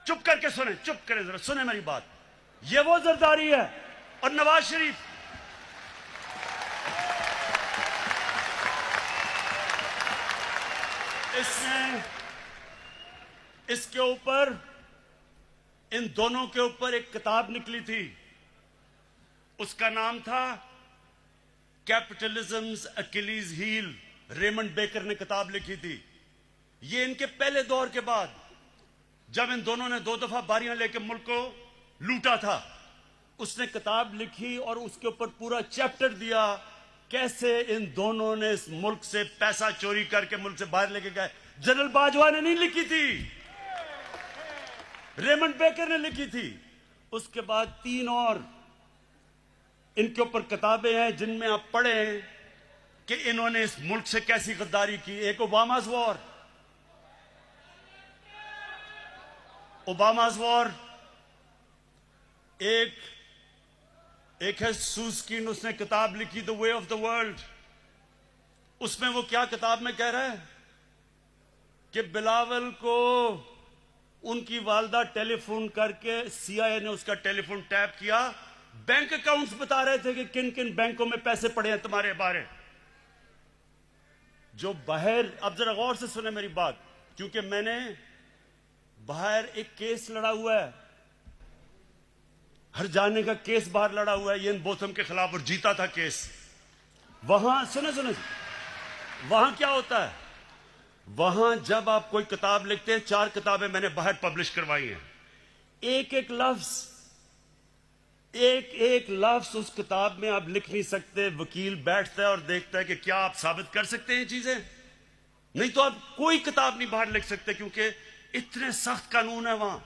चुप करके सुने, चुप करें जरा, सुने मेरी बात। ये वो जरदारी है। और नवाज शरीफ इसने इसके ऊपर, इन दोनों के ऊपर एक किताब निकली थी, उसका नाम था कैपिटलिज्म्स अकिलीज हील। रेमंड बेकर ने किताब लिखी थी। ये इनके पहले दौर के बाद, जब इन दोनों ने 2 दफा बारियां लेकर मुल्क को लूटा था, उसने किताब लिखी और उसके ऊपर पूरा चैप्टर दिया कैसे इन दोनों ने इस मुल्क से पैसा चोरी करके मुल्क से बाहर लेके गए। जनरल बाजवा ने नहीं लिखी थी, रेमंड बेकर ने लिखी थी। उसके बाद 3 और इनके ऊपर किताबें हैं जिनमें आप पढ़ें कि इन्होंने इस मुल्क से कैसी गद्दारी की। एक ओबामा's वॉर, ओबामा's वॉर, एक है सूस्किन, उसने किताब लिखी the way of the world. उसमें वो क्या किताब में कह रहा है कि बिलावल को उनकी वालदा टेलीफोन करके, सीआईए ने उसका टेलीफोन टैप किया, बैंक अकाउंट्स बता रहे थे कि किन किन बैंकों में पैसे पड़े हैं तुम्हारे बारे। जो बाहर, अब जरा गौर से सुने मेरी बात, क्योंकि मैंने बाहर एक केस लड़ा हुआ है, हर जाने का केस बाहर लड़ा हुआ है, ये इन बोथम के खिलाफ, और जीता था केस। वहां सुने वहां क्या होता है, वहां जब आप कोई किताब लिखते हैं, 4 किताबें मैंने बाहर पब्लिश करवाई हैं, एक एक लफ्ज उस किताब में आप लिख नहीं सकते। वकील बैठता है और देखता है कि क्या आप साबित कर सकते हैं चीजें, नहीं तो आप कोई किताब नहीं बाहर लिख सकते, क्योंकि इतने सख्त कानून है वहां।